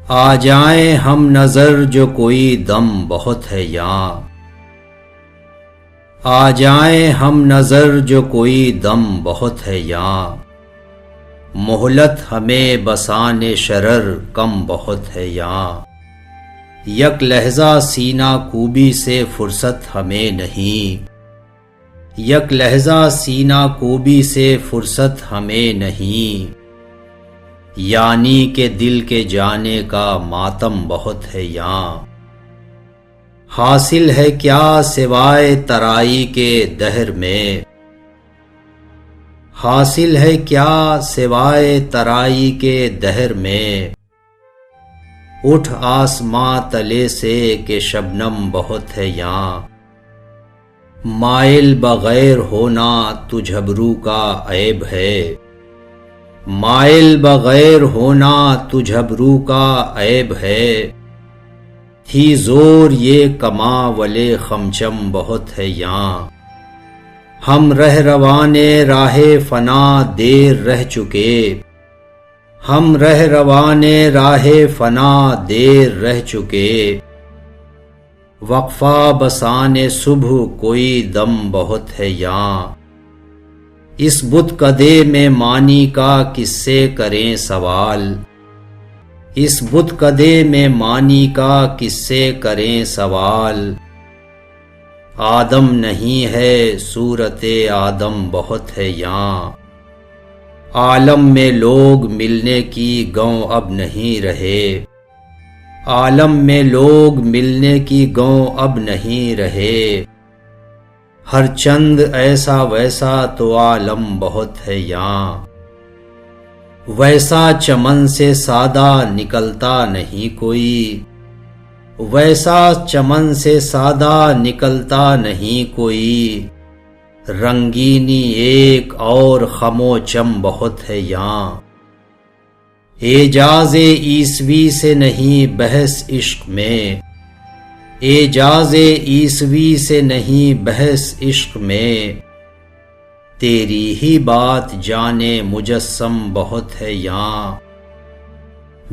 آ جائیں ہم نظر جو کوئی دم بہت ہے یہاں، آ جائیں ہم نظر جو کوئی دم بہت ہے یہاں، مہلت ہمیں بسان شرر کم بہت ہے یہاں، یک لحظہ سینہ کوبی سے فرصت ہمیں نہیں، یک لحظہ سینہ کوبی سے فرصت ہمیں نہیں، یعنی کہ دل کے جانے کا ماتم بہت ہے یہاں، حاصل ہے کیا سوائے ترائی کے دہر میں، حاصل ہے کیا سوائے ترائی کے دہر میں، اٹھ آسماں تلے سے کہ شبنم بہت ہے یہاں، مائل بغیر ہونا تجھ ابرو کا عیب ہے، مائل بغیر ہونا تجھ ابرو کا عیب ہے، تھی زور یہ کماں ولے خمچم بہت ہے یہاں، ہم رہروان راہ فنا دیر رہ چکے، ہم رہروان راہ فنا دیر رہ چکے، وقفہ بسان صبح کوئی دم بہت ہے یہاں، اس بت کدے میں معنی کا کس سے کریں سوال، اس بت کدے میں معنی کا کس سے کریں سوال، آدم نہیں ہے صورت آدم بہت ہے یہاں، عالم میں لوگ ملنے کی گوں اب نہیں رہے، عالم میں لوگ ملنے کی گوں اب نہیں رہے، ہر چند ایسا ویسا تو عالم بہت ہے یہاں، ویسا چمن سے سادہ نکلتا نہیں کوئی، ویسا چمن سے سادہ نکلتا نہیں کوئی، رنگینی ایک اور خم و چم بہت ہے یہاں، اعجاز عیسوی سے نہیں بحث عشق میں، اعجاز عیسوی سے نہیں بحث عشق میں، تیری ہی بات جانے مجسم بہت ہے یہاں،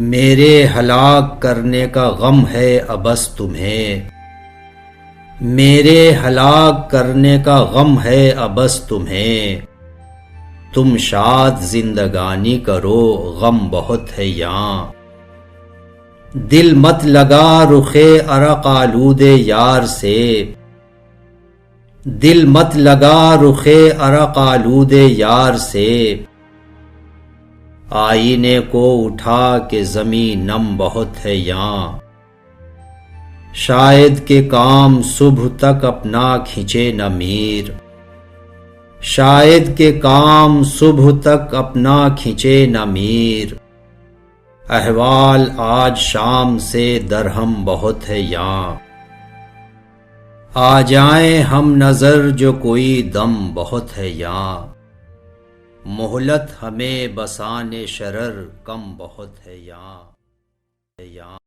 میرے ہلاک کرنے کا غم ہے ابس تمہیں، میرے ہلاک کرنے کا غم ہے ابس تمہیں، تم شاد زندگانی کرو غم بہت ہے یہاں، دل مت لگا رخ عرق آلود یار سے، دل مت لگا رخ عرق آلود یار سے، آئینے کو اٹھا کہ زمین نم بہت ہے یہاں، شاید کہ کام صبح تک اپنا کھنچے نہ میر، شاید کہ کام صبح تک اپنا کھنچے نہ میر، احوال آج شام سے درہم بہت ہے یہاں، آ جائیں ہم نظر جو کوئی دم بہت ہے یہاں، مہلت ہمیں بسان شرر کم بہت ہے یہاں۔